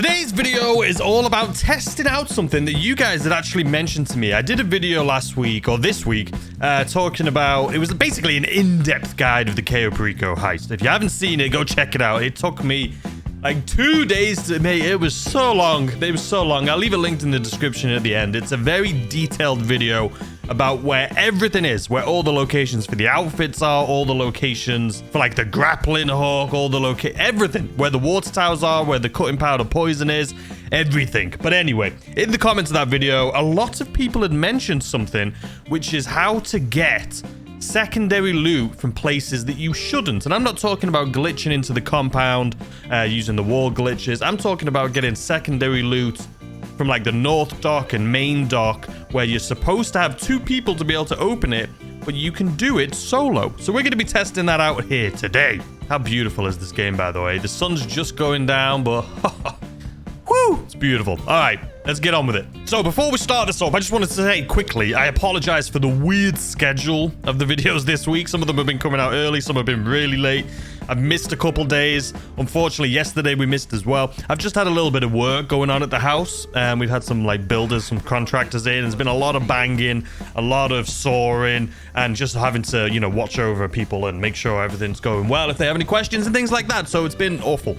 Today's video is all about testing out something that you guys had actually mentioned to me. I did a video last week, or this week, talking about, it was basically an in-depth guide of the Cayo Perico Heist. If you haven't seen it, go check it out. It took me like 2 days to make. It was so long. It was so long. I'll leave it linked in the description at the end. It's a very detailed video about where everything is, where all the locations for the outfits are, all the locations for like the grappling hook, all the everything, where the water towers are, where the cutting powder poison is, everything. But anyway, in the comments of that video, a lot of people had mentioned something, which is how to get secondary loot from places that you shouldn't. And I'm not talking about glitching into the compound using the wall glitches. I'm talking about getting secondary loot from like the north dock and main dock, where you're supposed to have 2 people to be able to open it, but you can do it solo. So we're going to be testing that out here today. How beautiful is this game, by the way? The sun's just going down, but woo, it's beautiful. All right, let's get on with it. So before we start this off, I just wanted to say quickly, I apologize for the weird schedule of the videos this week. Some of them have been coming out early, some have been really late. I've missed a couple days. Unfortunately, yesterday we missed as well. I've just had a little bit of work going on at the house. We've had some like builders, some contractors in. There's been a lot of banging, a lot of sawing, and just having to, you know, watch over people and make sure everything's going well if they have any questions and things like that. So it's been awful.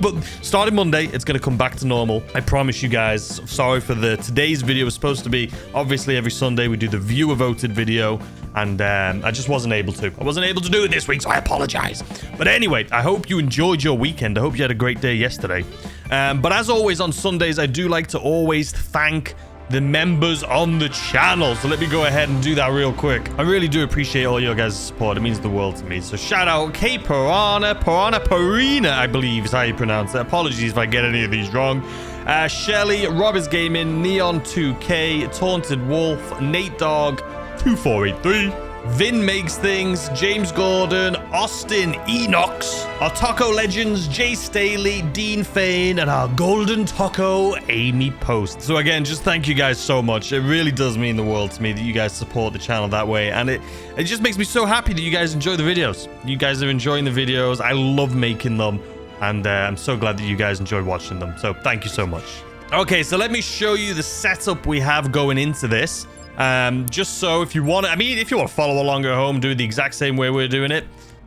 But starting Monday, it's going to come back to normal. I promise you guys. Sorry for today's video was supposed to be, obviously every Sunday we do the viewer voted video. And I just wasn't able to. I wasn't able to do it this week, so I apologize. But anyway, I hope you enjoyed your weekend. I hope you had a great day yesterday. But as always on Sundays, I do like to always thank the members on the channel. So let me go ahead and do that real quick. I really do appreciate all your guys' support. It means the world to me. So shout out Cayo Perico, I believe is how you pronounce it. Apologies if I get any of these wrong. Shelly, Robbers Gaming, Neon2K, Taunted Wolf, Nate Dog, 2483, Vin Makes Things, James Gordon, Austin Enox, our Taco Legends, Jay Staley, Dean Fain, and our Golden Taco, Amy Post. So again, just thank you guys so much. It really does mean the world to me that you guys support the channel that way. And it just makes me so happy that you guys enjoy the videos. You guys are enjoying the videos. I love making them. And I'm so glad that you guys enjoy watching them. So thank you so much. Okay, so let me show you the setup we have going into this. Just so if you want to, I mean, if you want to follow along at home, do it the exact same way we're doing it.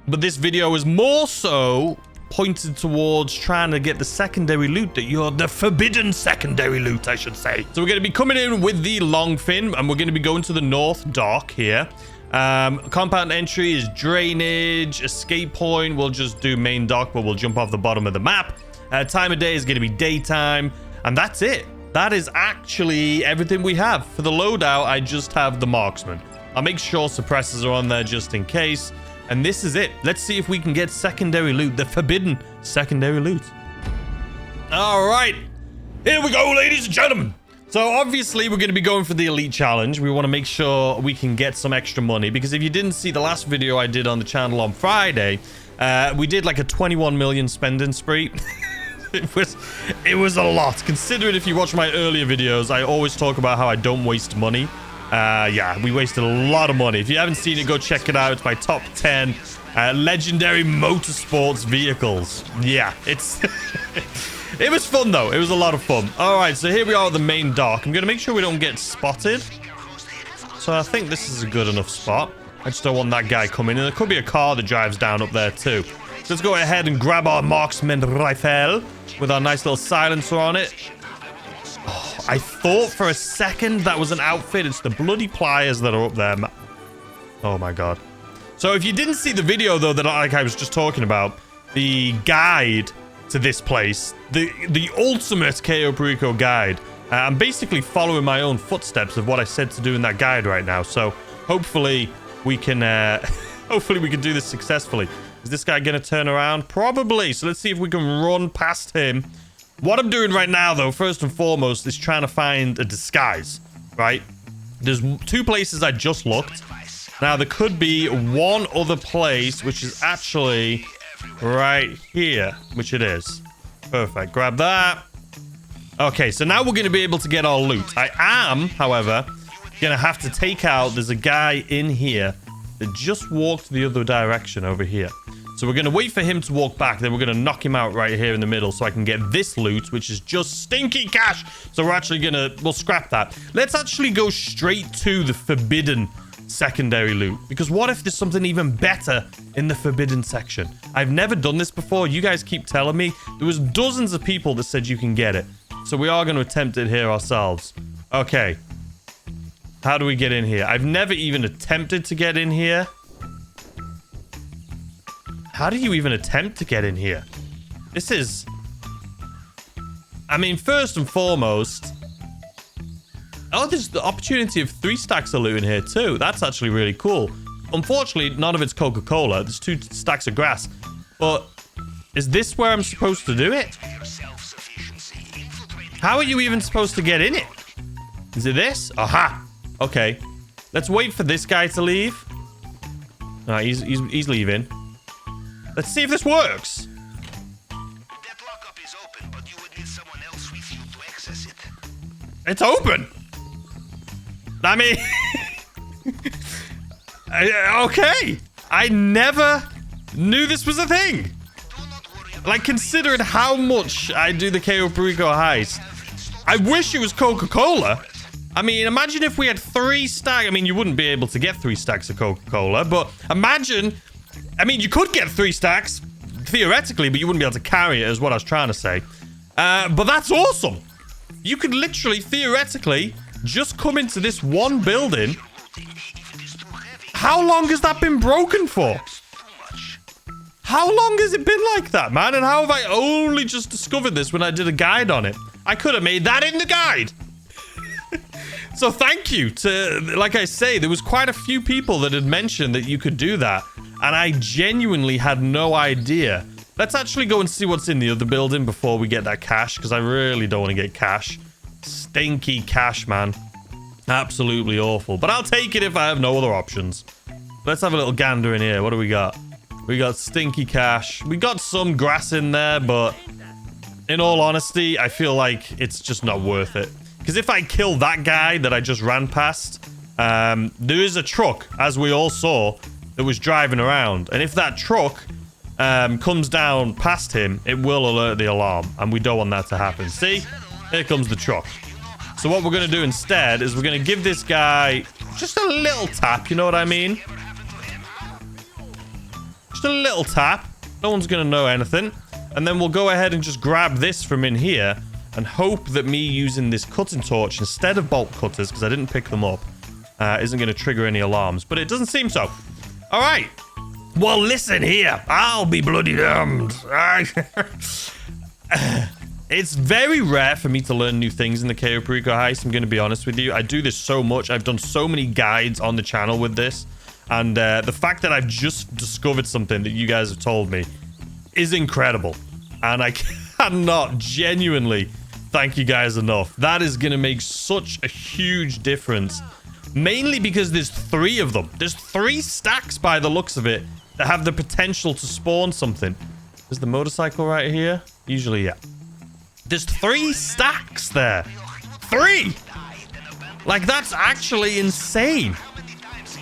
But this video is more so pointed towards trying to get the secondary loot the forbidden secondary loot, I should say. So we're going to be coming in with the long fin, and we're going to be going to the north dock here. Compound entry is drainage, escape point. We'll just do main dock, but we'll jump off the bottom of the map. Time of day is going to be daytime, and that's it. That is actually everything we have. For the loadout, I just have the marksman. I'll make sure suppressors are on there just in case. And this is it. Let's see if we can get secondary loot. The forbidden secondary loot. All right. Here we go, ladies and gentlemen. So obviously, we're going to be going for the elite challenge. We want to make sure we can get some extra money. Because if you didn't see the last video I did on the channel on Friday, we did like a 21 million spending spree. It was a lot. Considering if you watch my earlier videos, I always talk about how I don't waste money. Yeah, we wasted a lot of money. If you haven't seen it, go check it out. It's my top 10 legendary motorsports vehicles. Yeah, it's it was fun though. It was a lot of fun. All right, so here we are at the main dock. I'm gonna make sure we don't get spotted. So I think this is a good enough spot. I just don't want that guy coming in. There could be a car that drives down up there too. So let's go ahead and grab our marksman rifle with our nice little silencer on it. Oh, I thought for a second that was an outfit. It's the bloody pliers that are up there. Oh my god. So if you didn't see the video though that like I was just talking about, the guide to this place, the ultimate Cayo Perico guide, I'm basically following my own footsteps of what I said to do in that guide right now. So hopefully we can hopefully we can do this successfully. Is this guy going to turn around? Probably. So let's see if we can run past him. What I'm doing right now, though, first and foremost, is trying to find a disguise, right? There's 2 places I just looked. Now, there could be one other place, which is actually right here, which it is. Perfect. Grab that. Okay, so now we're going to be able to get our loot. I am, however, going to have to take out... There's a guy in here that just walked the other direction over here. So we're going to wait for him to walk back. Then we're going to knock him out right here in the middle so I can get this loot, which is just stinky cash. So we're actually going to... We'll scrap that. Let's actually go straight to the forbidden secondary loot. Because what if there's something even better in the forbidden section? I've never done this before. You guys keep telling me. There was dozens of people that said you can get it. So we are going to attempt it here ourselves. Okay. How do we get in here? I've never even attempted to get in here. How do you even attempt to get in here? This is... I mean, first and foremost... Oh, there's the opportunity of 3 stacks of loot in here too. That's actually really cool. Unfortunately, none of it's Coca-Cola. There's 2 stacks of grass. But is this where I'm supposed to do it? How are you even supposed to get in it? Is it this? Aha! Okay. Let's wait for this guy to leave. Alright, he's leaving. Let's see if this works. That lockup is open, but you would need someone else with you to access it. It's open. I mean... okay. I never knew this was a thing. Like, considering how much I do the Cayo Perico Heist, I wish it was Coca-Cola. I mean, imagine if we had 3 stacks. I mean, you wouldn't be able to get 3 stacks of Coca-Cola, but imagine... I mean, you could get 3 stacks, theoretically, but you wouldn't be able to carry it, is what I was trying to say. But that's awesome. You could literally, theoretically, just come into this one building. How long has that been broken for? How long has it been like that, man? And how have I only just discovered this when I did a guide on it? I could have made that in the guide. So thank you to, like I say, there was quite a few people that had mentioned that you could do that. And I genuinely had no idea. Let's actually go and see what's in the other building before we get that cash, because I really don't want to get cash. Stinky cash, man. Absolutely awful. But I'll take it if I have no other options. Let's have a little gander in here. What do we got? We got stinky cash. We got some grass in there, but in all honesty, I feel like it's just not worth it. Because if I kill that guy that I just ran past, there is a truck, as we all saw, that was driving around. And if that truck comes down past him, it will alert the alarm. And we don't want that to happen. See? Here comes the truck. So what we're going to do instead is we're going to give this guy just a little tap. You know what I mean? Just a little tap. No one's going to know anything. And then we'll go ahead and just grab this from in here and hope that me using this cutting torch instead of bolt cutters, because I didn't pick them up, isn't going to trigger any alarms. But it doesn't seem so. All right. Well, listen here. I'll be bloody damned. It's very rare for me to learn new things in the Cayo Perico Heist. I'm going to be honest with you. I do this so much. I've done so many guides on the channel with this. And the fact that I've just discovered something that you guys have told me is incredible. And I cannot genuinely thank you guys enough. That is going to make such a huge difference. Mainly because there's 3 of them. There's 3 stacks by the looks of it that have the potential to spawn something. Is the motorcycle right here? Usually, yeah. There's 3 stacks there. 3! Like, that's actually insane.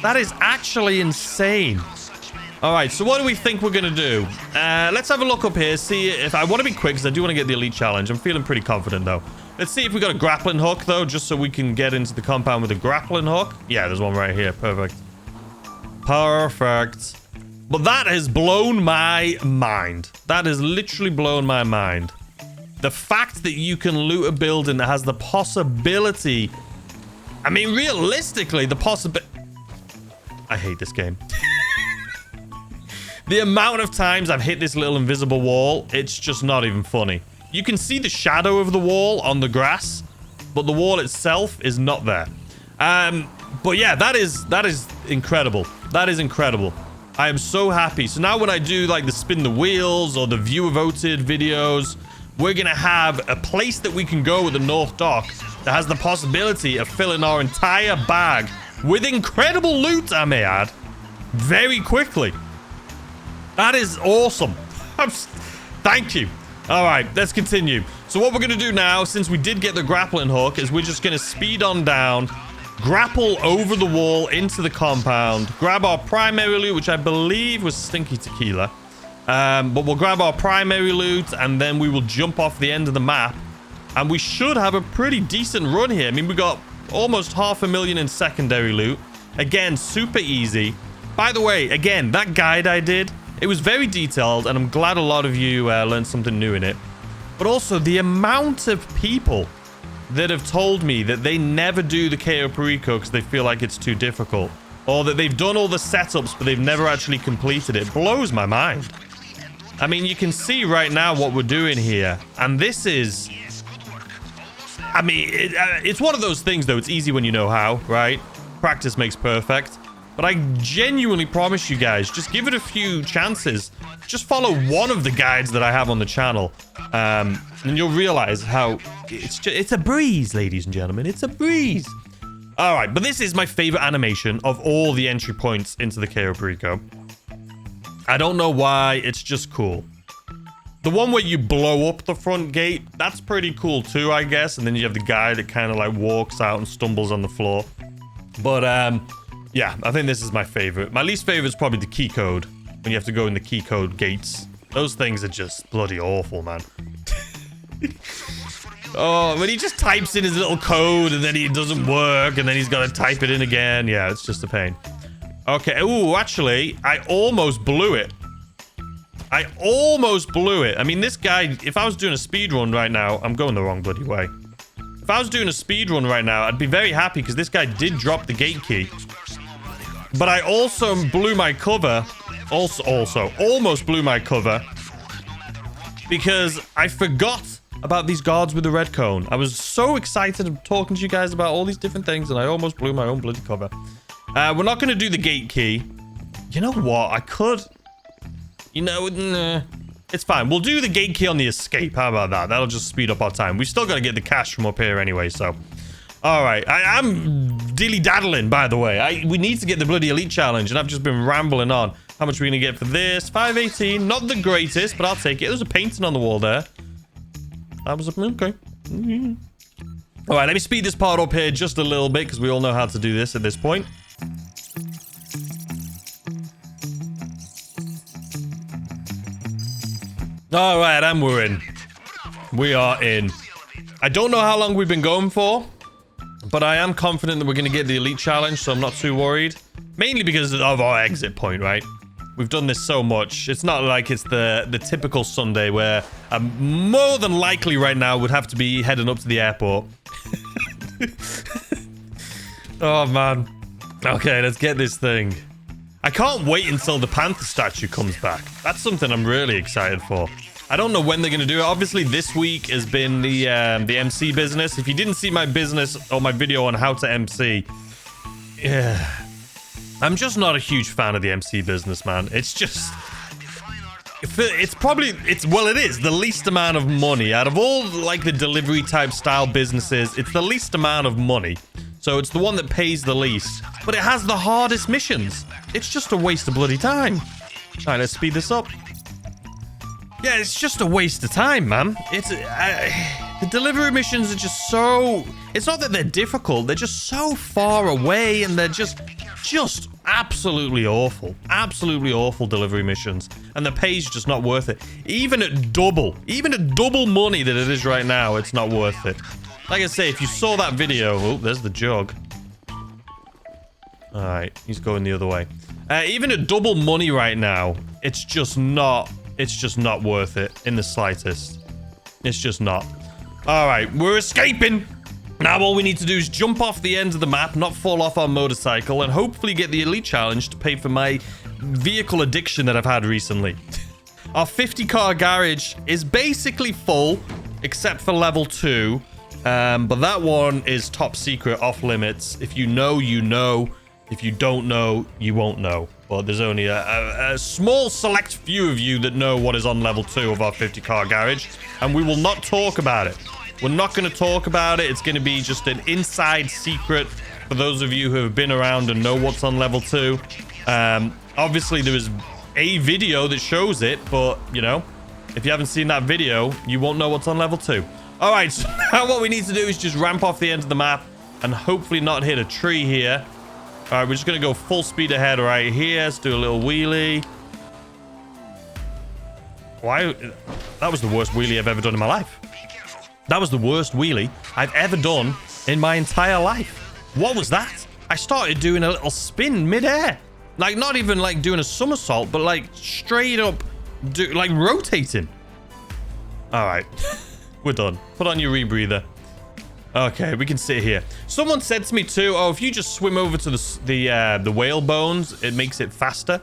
That is actually insane. All right, so what do we think we're going to do? Let's have a look up here. See if I want to be quick because I do want to get the elite challenge. I'm feeling pretty confident, though. Let's see if we got a grappling hook, though, just so we can get into the compound with a grappling hook. Yeah, there's one right here. Perfect. Perfect. But that has blown my mind. That has literally blown my mind. The fact that you can loot a building that has the possibility... I mean, realistically, the possibility... I hate this game. The amount of times I've hit this little invisible wall, it's just not even funny. You can see the shadow of the wall on the grass, but the wall itself is not there. But yeah, that is incredible. That is incredible. I am so happy. So now when I do like the spin the wheels or the viewer voted videos, we're going to have a place that we can go with the North Dock that has the possibility of filling our entire bag with incredible loot, I may add, very quickly. That is awesome. Thank you. All right, let's continue. So what we're going to do now, since we did get the grappling hook, is we're just going to speed on down, grapple over the wall into the compound, grab our primary loot, which I believe was stinky tequila. But we'll grab our primary loot, and then we will jump off the end of the map. And we should have a pretty decent run here. I mean, we got almost 500,000 in secondary loot. Again, super easy. By the way, again, that guide I did, it was very detailed, and I'm glad a lot of you learned something new in it. But also, the amount of people that have told me that they never do the Cayo Perico because they feel like it's too difficult. Or that they've done all the setups, but they've never actually completed it. Blows my mind. I mean, you can see right now what we're doing here. And this is... I mean, it's one of those things, though. It's easy when you know how, right? Practice makes perfect. But I genuinely promise you guys, just give it a few chances. Just follow one of the guides that I have on the channel. And you'll realize how it's a breeze, ladies and gentlemen. It's a breeze. All right, but this is my favorite animation of all the entry points into the Cayo Perico. I don't know why, it's just cool. The one where you blow up the front gate, that's pretty cool too, I guess. And then you have the guy that kind of like walks out and stumbles on the floor. But yeah, I think this is my favorite. My least favorite is probably the key code. When you have to go in the key code gates. Those things are just bloody awful, man. Oh, when he just types in his little code and then it doesn't work and then he's got to type it in again. Yeah, it's just a pain. Okay. Ooh, actually, I almost blew it. I almost blew it. I mean, this guy, if I was doing a speed run right now, I'm going the wrong bloody way. If I was doing a speed run right now, I'd be very happy because this guy did drop the gate key. But I also blew my cover. Almost blew my cover. Because I forgot about these guards with the red cone. I was so excited of talking to you guys about all these different things, and I almost blew my own bloody cover. We're not going to do the gate key. You know what? I could... You know, nah, it's fine. We'll do the gate key on the escape. How about that? That'll just speed up our time. We still got to get the cash from up here anyway, so... All right. I'm dilly-daddling, by the way. We need to get the bloody elite challenge, and I've just been rambling on. How much are we going to get for this? 518. Not the greatest, but I'll take it. There's a painting on the wall there. That was... Okay. All right, let me speed this part up here just a little bit, because we all know how to do this at this point. All right, and we're in. We are in. I don't know how long we've been going for, but I am confident that we're going to get the elite challenge, so I'm not too worried. Mainly because of our exit point, right? We've done this so much. It's not like it's the typical Sunday where I'm more than likely right now would have to be heading up to the airport. Oh, man. Okay, let's get this thing. I can't wait until the Panther statue comes back. That's something I'm really excited for. I don't know when they're going to do it. Obviously, this week has been the MC business. If you didn't see my business or my video on how to MC, yeah, I'm just not a huge fan of the MC business, man. It's just... It's probably... Well, it is the least amount of money. Out of all, like, the delivery type style businesses, it's the least amount of money. So it's the one that pays the least. But it has the hardest missions. It's just a waste of bloody time. All right, let's speed this up. Yeah, it's just a waste of time, man. It's the delivery missions are just so... It's not that they're difficult. They're just so far away, and they're just absolutely awful. Absolutely awful delivery missions. And the pay's just not worth it. Even at double money that it is right now, it's not worth it. Like I say, if you saw that video... Oh, there's the jug. All right, he's going the other way. Even at double money right now, it's just not worth it in the slightest. It's just not. All right, we're escaping. Now all we need to do is jump off the end of the map, not fall off our motorcycle, and hopefully get the elite challenge to pay for my vehicle addiction that I've had recently. Our 50-car garage is basically full, except for level 2. But that one is top secret, off limits. If you know, you know. If you don't know, you won't know. But there's only a small select few of you that know what is on level 2 of our 50-car garage. And we will not talk about it. We're not going to talk about it. It's going to be just an inside secret for those of you who have been around and know what's on level 2. Obviously, there is a video that shows it. But, you know, if you haven't seen that video, you won't know what's on level 2. All right, so now what we need to do is just ramp off the end of the map and hopefully not hit a tree here. All right, we're just going to go full speed ahead right here. Let's do a little wheelie. Why? That was the worst wheelie I've ever done in my life. That was the worst wheelie I've ever done in my entire life. What was that? I started doing a little spin mid-air. Like, not even like doing a somersault, but like straight up, like rotating. All right, we're done. Put on your rebreather. Okay, we can sit here. Someone said to me too, oh, if you just swim over to the whale bones, it makes it faster.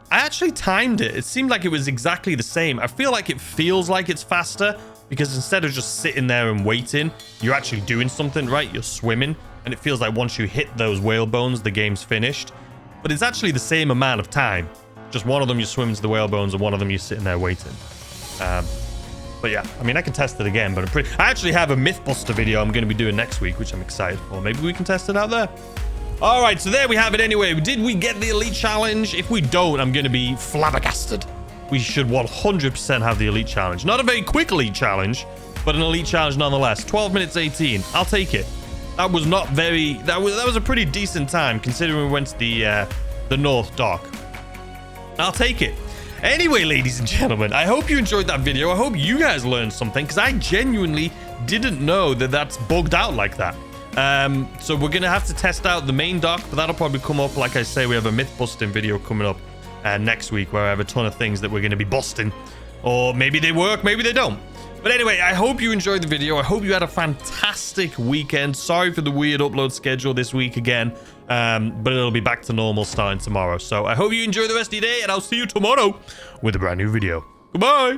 I actually timed it. It seemed like it was exactly the same. I feel like it feels like it's faster because instead of just sitting there and waiting, you're actually doing something, right? You're swimming, and it feels like once you hit those whale bones, the game's finished. But it's actually the same amount of time. Just one of them you're swimming to the whale bones, and one of them you're sitting there waiting. But yeah, I mean, I can test it again, but I actually have a Mythbuster video I'm going to be doing next week, which I'm excited for. Maybe we can test it out there. All right, so there we have it anyway. Did we get the Elite Challenge? If we don't, I'm going to be flabbergasted. We should 100% have the Elite Challenge. Not a very quick Elite Challenge, but an Elite Challenge nonetheless. 12 minutes 18. I'll take it. That was not very... That was a pretty decent time, considering we went to the North Dock. I'll take it. Anyway, ladies and gentlemen, I hope you enjoyed that video. I hope you guys learned something, because I genuinely didn't know that that's bugged out like that. So we're going to have to test out the main dock, but that'll probably come up. Like I say, we have a myth busting video coming up next week where I have a ton of things that we're going to be busting. Or maybe they work, maybe they don't. But anyway, I hope you enjoyed the video. I hope you had a fantastic weekend. Sorry for the weird upload schedule this week again. But it'll be back to normal starting tomorrow. So I hope you enjoy the rest of your day, and I'll see you tomorrow with a brand new video. Goodbye.